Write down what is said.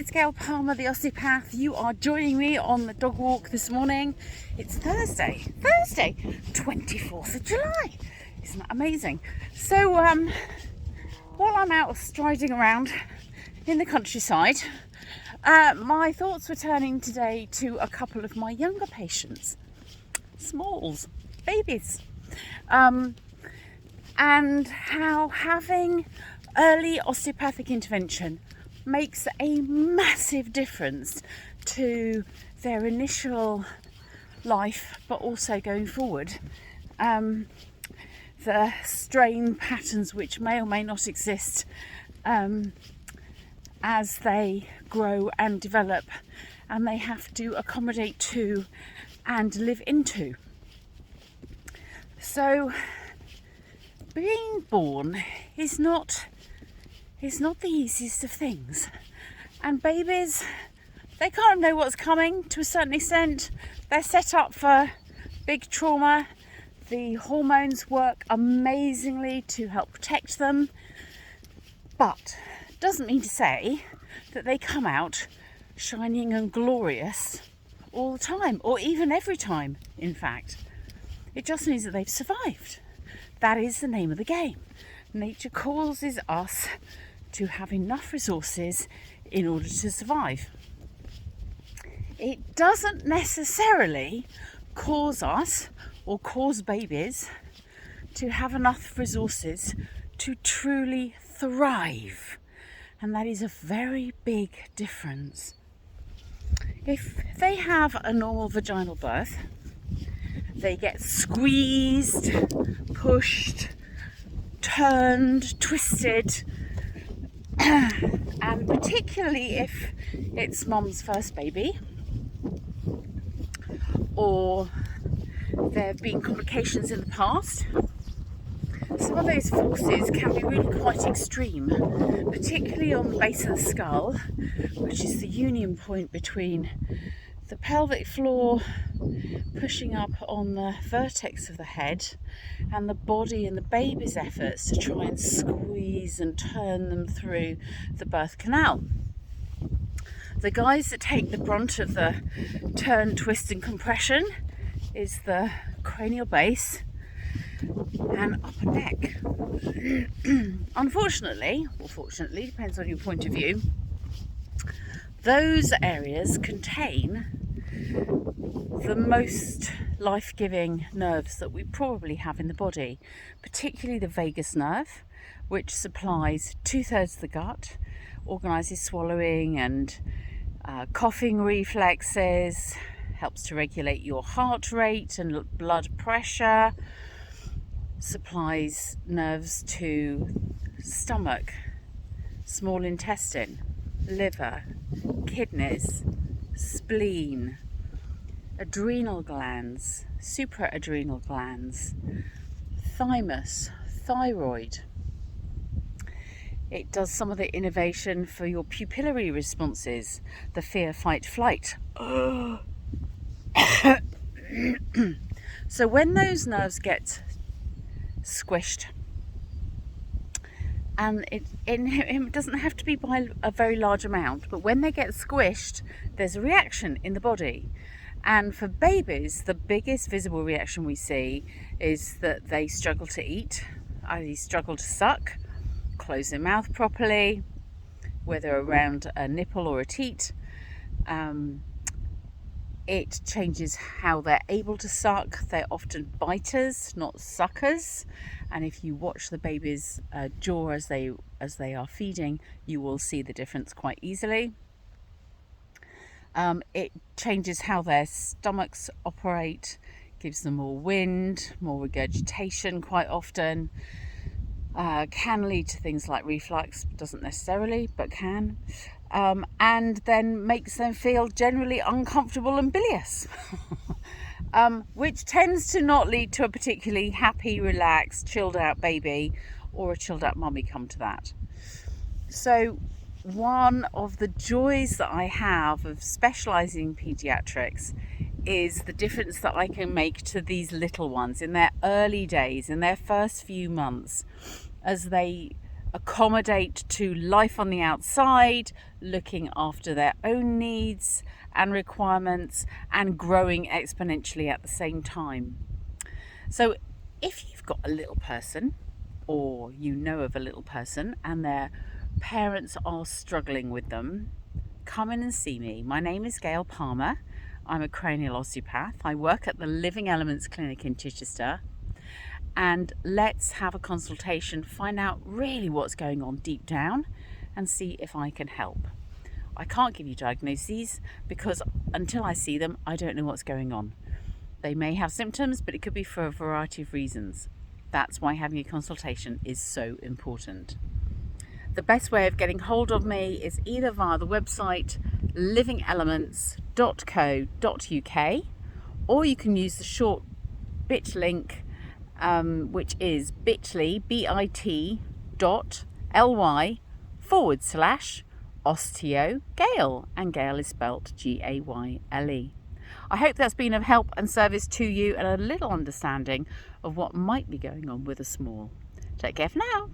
it's Gayle Palmer, the osteopath. You are joining me on the dog walk this morning. It's Thursday, 24th of July. Isn't that amazing? So while I'm out striding around in the countryside, my thoughts were turning today to a couple of my younger patients, smalls, babies, and how having early osteopathic intervention makes a massive difference to their initial life, but also going forward. The strain patterns which may or may not exist as they grow and develop, and they have to accommodate to and live into. So being born is not the easiest of things, and babies, they kind of know what's coming to a certain extent. They're set up for big trauma. The hormones work amazingly to help protect them, but doesn't mean to say that they come out shining and glorious all the time, or even every time, in fact. It just means that they've survived. That is the name of the game. Nature causes us to have enough resources in order to survive. It doesn't necessarily cause us or cause babies to have enough resources to truly thrive. And that is a very big difference. If they have a normal vaginal birth, they get squeezed, pushed, turned, twisted, and particularly if it's mum's first baby, or there have been complications in the past, some of those forces can be really quite extreme, particularly on the base of the skull, which is the union point between the pelvic floor pushing up on the vertex of the head and the body, and the baby's efforts to try and squeeze and turn them through the birth canal. The guys that take the brunt of the turn, twist and compression is the cranial base and upper neck. Unfortunately, or fortunately, depends on your point of view, those areas contain the most life-giving nerves that we probably have in the body, particularly the vagus nerve, which supplies 2/3 of the gut, organises swallowing and coughing reflexes, helps to regulate your heart rate and blood pressure, supplies nerves to stomach, small intestine, liver, kidneys, spleen, adrenal glands, supraadrenal glands, thymus, thyroid. It does some of the innervation for your pupillary responses, the fear, fight, flight. So when those nerves get squished, and it doesn't have to be by a very large amount, but when they get squished, there's a reaction in the body. And for babies, the biggest visible reaction we see is that they struggle to eat, they struggle to suck, close their mouth properly, whether around a nipple or a teat. It changes how they're able to suck. They're often biters, not suckers. And if you watch the baby's jaw as they are feeding, you will see the difference quite easily. It changes how their stomachs operate, gives them more wind, more regurgitation quite often, can lead to things like reflux, doesn't necessarily, but can, and then makes them feel generally uncomfortable and bilious, which tends to not lead to a particularly happy, relaxed, chilled out baby or a chilled out mummy, come to that. So one of the joys that I have of specialising in paediatrics is the difference that I can make to these little ones in their early days, in their first few months, as they accommodate to life on the outside, looking after their own needs and requirements, and growing exponentially at the same time. So if you've got a little person, or you know of a little person and their parents are struggling with them, come in and see me. My name is Gayle Palmer. I'm a cranial osteopath. I work at the Living Elements Clinic in Chichester. And let's have a consultation, find out really what's going on deep down and see if I can help. I can't give you diagnoses because until I see them, I don't know what's going on. They may have symptoms, but it could be for a variety of reasons. That's why having a consultation is so important. The best way of getting hold of me is either via the website livingelements.co.uk, or you can use the short bit link, which is bit.ly/OsteoGayle, and Gayle is spelt Gayle. I hope that's been of help and service to you and a little understanding of what might be going on with a small. Take care for now.